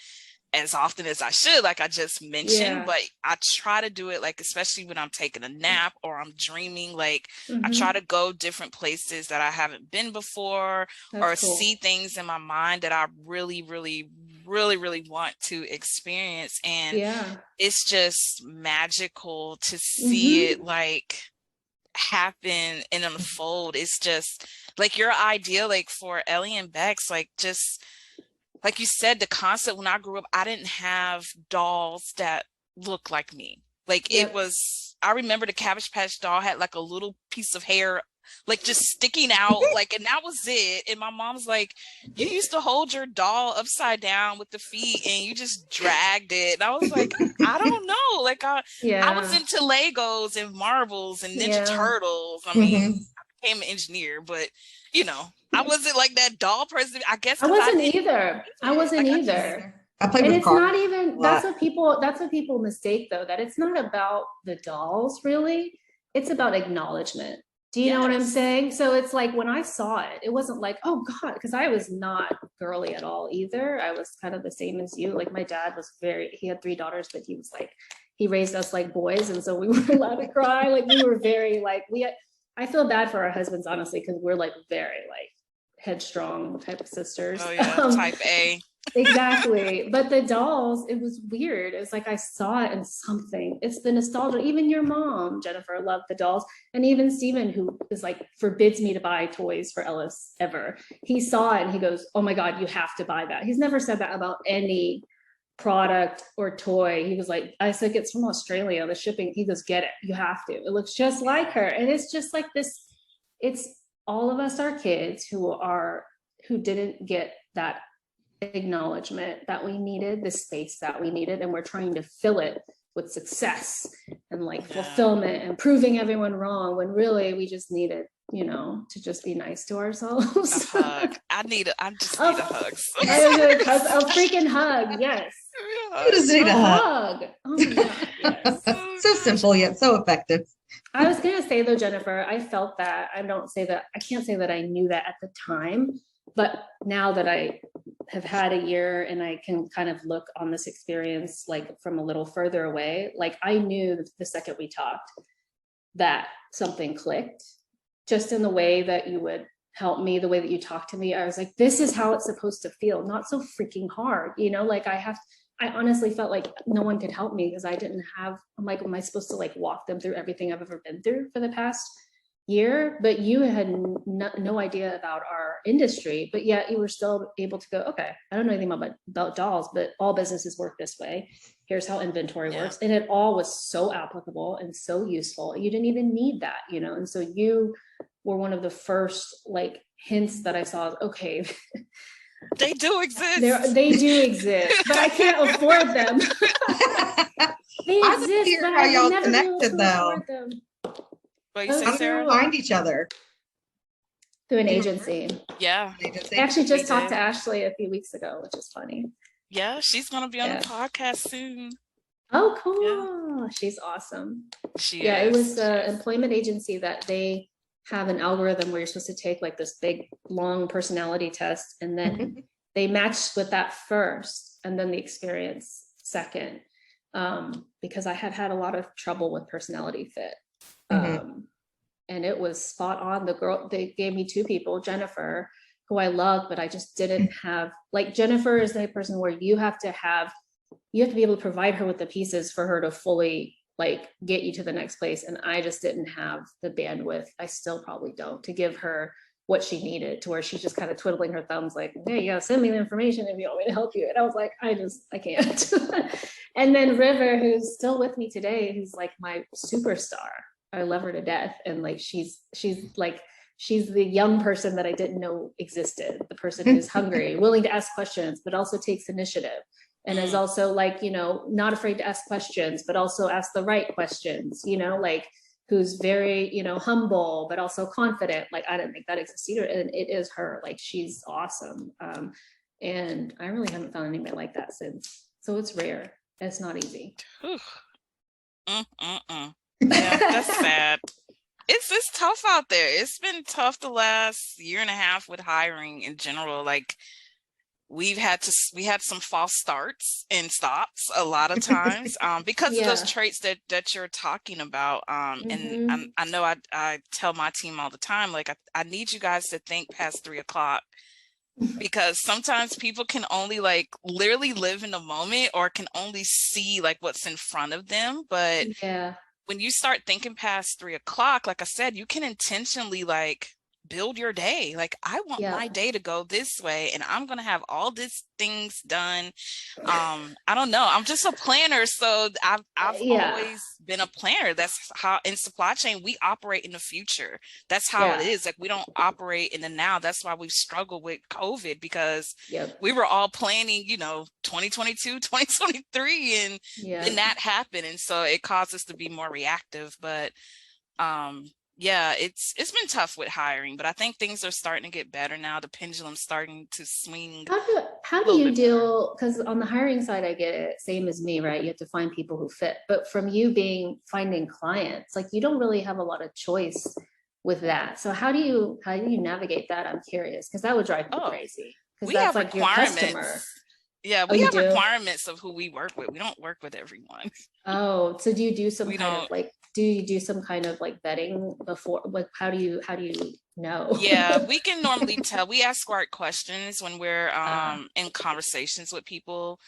Speaker 2: as often as I should, like I just mentioned, but I try to do it, like, especially when I'm taking a nap or I'm dreaming, like I try to go different places that I haven't been before. That's or cool. See things in my mind that I really, really, really, really want to experience. And it's just magical to see it like happen and unfold. It's just like your idea, like for Ellie and Becks, like just like you said, the concept when I grew up, I didn't have dolls that looked like me. Like it was, I remember the Cabbage Patch doll had like a little piece of hair, like just sticking out, like, and that was it. And my mom's like, you used to hold your doll upside down with the feet and you just dragged it. And I was like, I don't know. Like I was into Legos and marbles and Ninja Turtles. I mean, I became an engineer, but you know, I wasn't like that doll person. I guess
Speaker 1: I wasn't either. I wasn't either.
Speaker 4: I played with
Speaker 1: it's cars. Not even, that's what people mistake though, that it's not about the dolls really. It's about acknowledgement. Do you know what I'm saying? So it's like when I saw it, it wasn't like, oh God, because I was not girly at all either. I was kind of the same as you. Like my dad was he had 3 daughters, but he was like, he raised us like boys. And so we were allowed to cry. Like we were very like, I feel bad for our husbands, honestly, because we're like very like headstrong type of sisters.
Speaker 2: Oh yeah, type A.
Speaker 1: Exactly. But the dolls, it was weird. It was like I saw it in something. It's the nostalgia. Even your mom, Jennifer, loved the dolls. And even Steven, who is like forbids me to buy toys for Ellis ever. He saw it and he goes, oh my God, you have to buy that. He's never said that about any product or toy. He was like, I said, it's from Australia, the shipping. He goes, get it. You have to. It looks just like her. And it's just like this. It's all of us are kids who didn't get that acknowledgement that we needed, the space that we needed, and we're trying to fill it with success and like fulfillment and proving everyone wrong when really we just needed, to just be nice to ourselves.
Speaker 2: A hug. I just need a hug.
Speaker 1: A freaking hug, yes.
Speaker 4: You just need a hug.
Speaker 1: Oh my God, yes.
Speaker 4: So simple yet so effective.
Speaker 1: I was gonna say though, Jennifer, I felt that. I can't say that I knew that at the time, but now that I have had a year and I can kind of look on this experience like from a little further away, like I knew the second we talked that something clicked just in the way that you would help me, the way that you talk to me. I was like, this is how it's supposed to feel, not so freaking hard, like I honestly felt like no one could help me because I didn't have, I'm like, am I supposed to like walk them through everything I've ever been through for the past year? But you had no idea about our industry, but yet you were still able to go, okay, I don't know anything about dolls, but all businesses work this way. Here's how inventory works. And it all was so applicable and so useful. You didn't even need that, and so you were one of the first like hints that I saw, okay,
Speaker 2: they do exist.
Speaker 1: They do exist, but I can't afford them. They exist, but
Speaker 4: how y'all connected though.
Speaker 2: But you say, Sarah?
Speaker 4: Find each other
Speaker 1: through an agency.
Speaker 2: Yeah.
Speaker 1: I actually just talked to Ashley a few weeks ago, which is funny.
Speaker 2: Yeah, she's going to be on the podcast soon.
Speaker 1: Oh, cool. Yeah. She's awesome. It was an employment agency that they have an algorithm where you're supposed to take like this big, long personality test. And then they matched with that first and then the experience second. Because I had a lot of trouble with personality fit. And it was spot on. The girl, they gave me 2 people, Jennifer, who I love, but I just didn't have, like Jennifer is the person where you have to be able to provide her with the pieces for her to fully like get you to the next place. And I just didn't have the bandwidth. I still probably don't, to give her what she needed, to where she's just kind of twiddling her thumbs like, hey, you gotta send me the information if you want me to help you. And I was like, I can't. And then River, who's still with me today, who's like my superstar. I love her to death. And like, she's the young person that I didn't know existed, the person who's hungry, willing to ask questions, but also takes initiative and is also like, not afraid to ask questions, but also ask the right questions, like who's very, humble, but also confident. Like, I didn't think that existed either. And it is her, like, she's awesome. And I really haven't found anybody like that since. So it's rare. It's not easy.
Speaker 2: Yeah, that's sad. It's tough out there. It's been tough the last year and a half with hiring in general. Like we had some false starts and stops a lot of times because of those traits that you're talking about. And I know I tell my team all the time, like, I need you guys to think past 3 o'clock, because sometimes people can only like literally live in the moment, or can only see like what's in front of them. But when you start thinking past 3 o'clock, like I said, you can intentionally like build your day. Like, I want my day to go this way, and I'm going to have all these things done. I don't know. I'm just a planner. So I've always been a planner. That's how in supply chain, we operate in the future. That's how it is. Like, we don't operate in the now. That's why we've struggled with COVID, because we were all planning, 2022, 2023, and then that happened. And so it caused us to be more reactive. But it's been tough with hiring, but I think things are starting to get better now. The pendulum's starting to swing.
Speaker 1: How do you deal, because on the hiring side, I get it, same as me, right? You have to find people who fit. But from you finding clients, like, you don't really have a lot of choice with that. So how do you navigate that? I'm curious, because that would drive me crazy.
Speaker 2: We have like requirements. Your customer. Yeah, we have requirements of who we work with. We don't work with everyone.
Speaker 1: Oh, so do you do some do you do some kind of like vetting before? Like, how do you know?
Speaker 2: Yeah, we can normally tell. We ask smart questions when we're in conversations with people.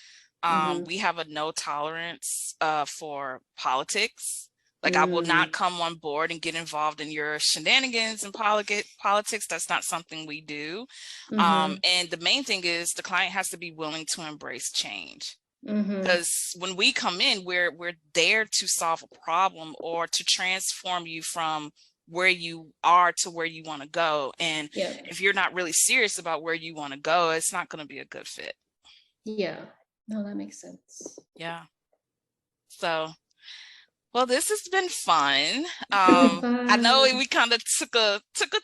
Speaker 2: We have a no tolerance for politics. Like, I will not come on board and get involved in your shenanigans and politics. That's not something we do. And the main thing is the client has to be willing to embrace change. Because when we come in, we're there to solve a problem or to transform you from where you are to where you want to go. And if you're not really serious about where you want to go, it's not going to be a good fit.
Speaker 1: Yeah, no, that makes sense.
Speaker 2: Yeah. So, well, this has been fun. I know we kind of took a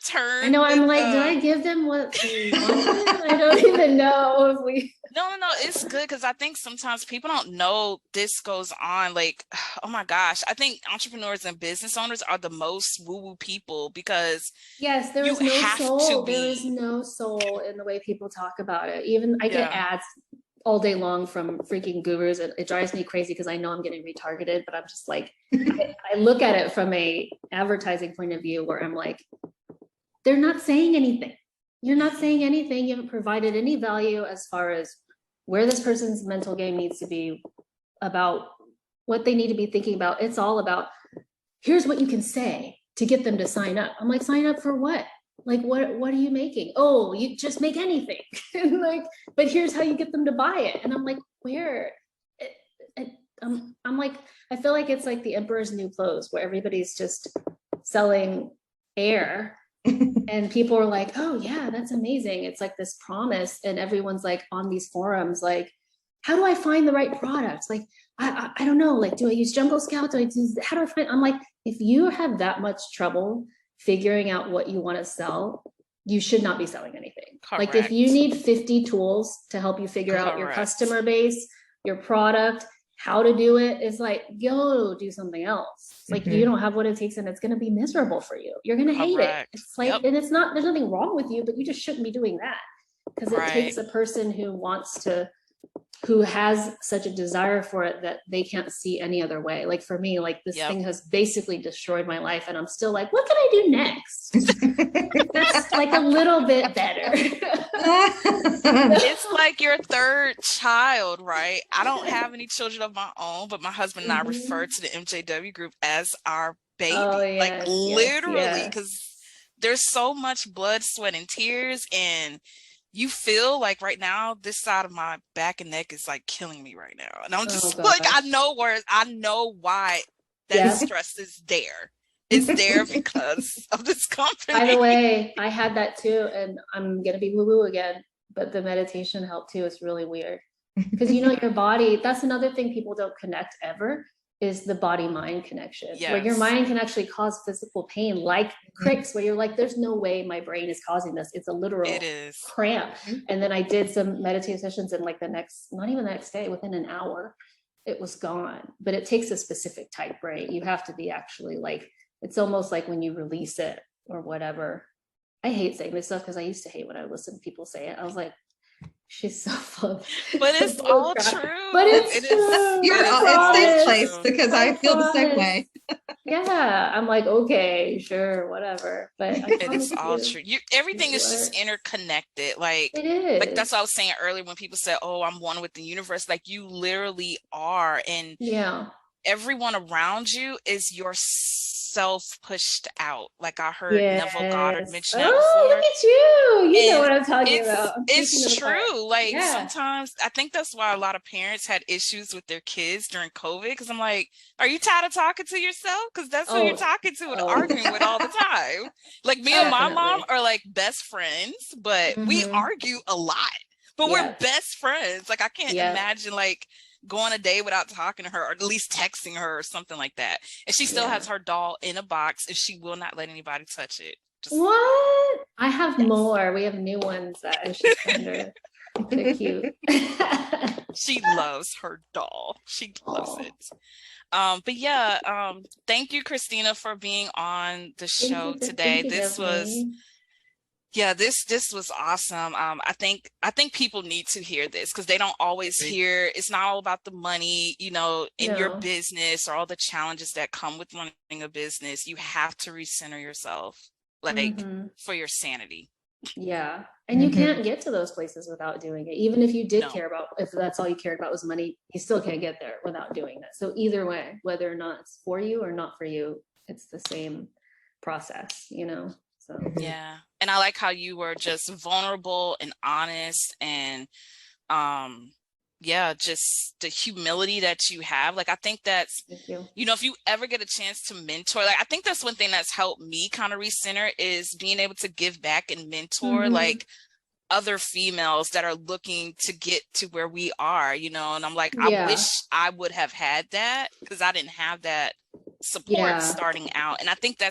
Speaker 2: turn.
Speaker 1: I know. I'm like, did I give them what we wanted? I don't even know if we.
Speaker 2: No, it's good, because I think sometimes people don't know this goes on. Like, oh my gosh, I think entrepreneurs and business owners are the most woo-woo people, because
Speaker 1: there is no soul. There is no soul in the way people talk about it. Even I get ads all day long from freaking gurus. It drives me crazy, because I know I'm getting retargeted, but I'm just like, I look at it from a advertising point of view, where I'm like, they're not saying anything. You're not saying anything. You haven't provided any value as far as where this person's mental game needs to be, about what they need to be thinking about. It's all about, here's what you can say to get them to sign up. I'm like, sign up for what? Like, what are you making? Oh, you just make anything. And like, but here's how you get them to buy it. And I'm like, where? I'm like, I feel like it's like the Emperor's New Clothes, where everybody's just selling air. And people are like, oh yeah, that's amazing. It's like this promise. And everyone's like on these forums, like, how do I find the right products? Like, I don't know. Like, do I use Jungle Scout? How do I find? I'm like, if you have that much trouble figuring out what you want to sell, you should not be selling anything. Correct. Like, if you need 50 tools to help you figure out your customer base, your product, how to do it, is like, go do something else. Like, you don't have what it takes, and it's going to be miserable for you. You're going to hate it. It's like, and it's not, there's nothing wrong with you, but you just shouldn't be doing that, because it takes a person who has such a desire for it that they can't see any other way. Like, for me, like, this thing has basically destroyed my life, and I'm still like, what can I do next? That's like a little bit better.
Speaker 2: It's like your third child, right? I don't have any children of my own, but my husband and I refer to the MJW Group as our baby.
Speaker 1: Oh, yes,
Speaker 2: like, literally, because there's so much blood, sweat, and tears, and you feel like right now, this side of my back and neck is like killing me right now. And I'm just like, I know why that stress is there. It's there because of this company.
Speaker 1: By the way, I had that too. And I'm going to be woo-woo again, but the meditation helped too. It's really weird. Because, your body, that's another thing people don't connect ever, is the body-mind connection, where your mind can actually cause physical pain, like cricks, where you're like, there's no way my brain is causing this. It's a literal cramp. And then I did some meditation sessions, and like not even the next day, within an hour, it was gone. But it takes a specific type brain. You have to be actually like, it's almost like when you release it or whatever. I hate saying this stuff, because I used to hate when I listened to people say it. I was like, She's so full of,
Speaker 2: but it's all true.
Speaker 1: But it's true.
Speaker 4: It's safe place because I feel the same way.
Speaker 1: Yeah, I'm like, okay, sure, whatever. But
Speaker 2: it is all true. Everything is just interconnected. Like,
Speaker 1: it is.
Speaker 2: Like that's what I was saying earlier when people said, "Oh, I'm one with the universe." Like you literally are, and everyone around you is yourself pushed out. Like I heard Neville Goddard mention that before.
Speaker 1: Look at you! You know what I'm talking about.
Speaker 2: It's true. Like sometimes I think that's why a lot of parents had issues with their kids during COVID. Because I'm like, are you tired of talking to yourself? Because that's who you're talking to and arguing with all the time. Like me and my mom are like best friends, but we argue a lot. But we're best friends. Like I can't imagine like going a day without talking to her, or at least texting her or something like that. And she still has her doll in a box and she will not let anybody touch it.
Speaker 1: What? I have more. We have new ones that she's under. They're cute.
Speaker 2: She loves her doll. She loves it. But yeah, thank you, Christina, for being on the show today. This was awesome. I think people need to hear this because they don't always hear. It's not all about the money, in your business or all the challenges that come with running a business. You have to recenter yourself, like for your sanity.
Speaker 1: Yeah. And you can't get to those places without doing it. Even if you did care about, if that's all you cared about was money, you still can't get there without doing that. So either way, whether or not it's for you or not for you, it's the same process, So
Speaker 2: yeah. And I like how you were just vulnerable and honest and just the humility that you have. Like I think that's if you ever get a chance to mentor, like I think that's one thing that's helped me kind of recenter is being able to give back and mentor like other females that are looking to get to where we are, and I'm like, I wish I would have had that because I didn't have that support starting out. And I think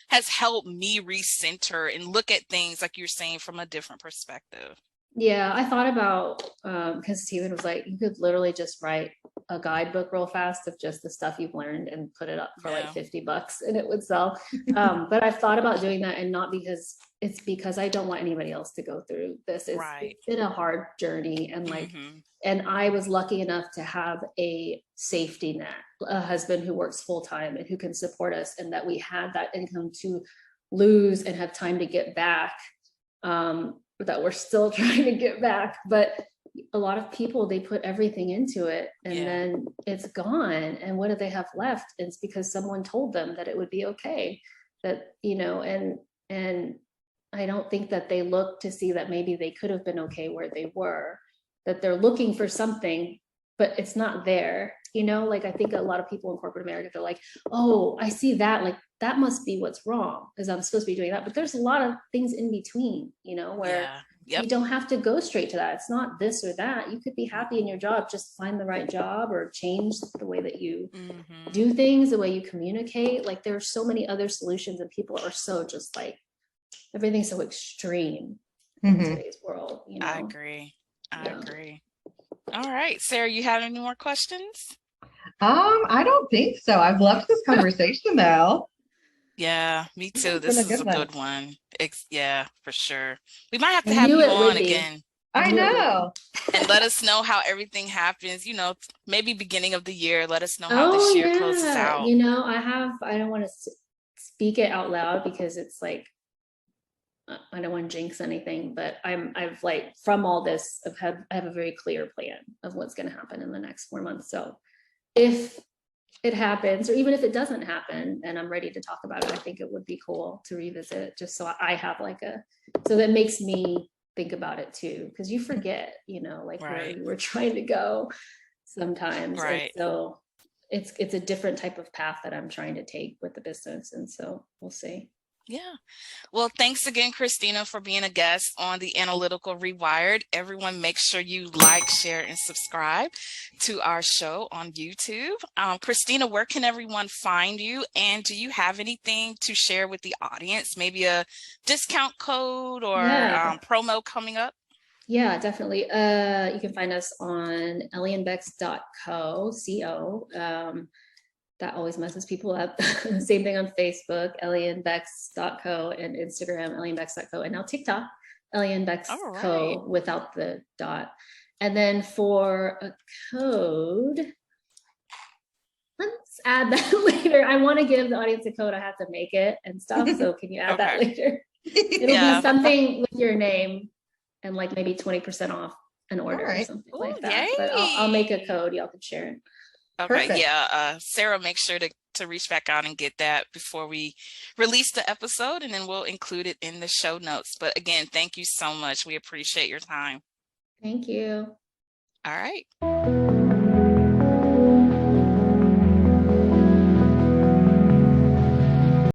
Speaker 2: has helped me recenter and look at things like you're saying from a different perspective.
Speaker 1: Yeah, I thought about because Steven was like, you could literally just write a guidebook real fast of just the stuff you've learned and put it up for like $50 and it would sell. But I've thought about doing that, and not because it's because I don't want anybody else to go through this. It's been a hard journey, and like and I was lucky enough to have a safety net, a husband who works full-time and who can support us, and that we had that income to lose and have time to get back. That we're still trying to get back, but a lot of people, they put everything into it and then it's gone, and what do they have left? It's because someone told them that it would be okay, that and I don't think that they look to see that maybe they could have been okay where they were, that they're looking for something but it's not there, like I think a lot of people in corporate America, they're like, oh, I see that, like that must be what's wrong because I'm supposed to be doing that. But there's a lot of things in between, where you don't have to go straight to that. It's not this or that. You could be happy in your job, just find the right job or change the way that you do things, the way you communicate. Like there are so many other solutions, and people are so just like, everything's so extreme in today's world.
Speaker 2: I agree. All right, Sarah, you have any more questions?
Speaker 4: I don't think so. I've loved this conversation though.
Speaker 2: Yeah, me too. This is a good one. Yeah, for sure. We might have to have you on again.
Speaker 4: I know.
Speaker 2: And let us know how everything happens, maybe beginning of the year. Let us know how this year closes out.
Speaker 1: I don't want to speak it out loud because it's like, I don't want to jinx anything, but I've like, from all this, I have a very clear plan of what's going to happen in the next 4 months. So if it happens, or even if it doesn't happen and I'm ready to talk about it, I think it would be cool to revisit, just so I have so that makes me think about it too. Cause you forget, where you were trying to go sometimes.
Speaker 2: Right.
Speaker 1: And so it's a different type of path that I'm trying to take with the business. And so we'll see.
Speaker 2: Yeah. Well, thanks again, Christina, for being a guest on the Analytical Rewired. Everyone, make sure you like, share, and subscribe to our show on YouTube. Christina, where can everyone find you? And do you have anything to share with the audience? Maybe a discount code or promo coming up?
Speaker 1: Yeah, definitely. You can find us on elliebecks.co. That always messes people up. Same thing on Facebook, elliebecks.co, and Instagram, elliebecks.co, and now TikTok, Ellie Becks Co without the dot. And then for a code, let's add that later. I want to give the audience a code. I have to make it and stuff. So can you add that later? It'll be something with your name and like maybe 20% off an order or something like that. But I'll make a code. Y'all can share it.
Speaker 2: Okay. Perfect. Yeah. Sarah, make sure to reach back out and get that before we release the episode, and then we'll include it in the show notes. But again, thank you so much. We appreciate your time.
Speaker 1: Thank you.
Speaker 2: All right.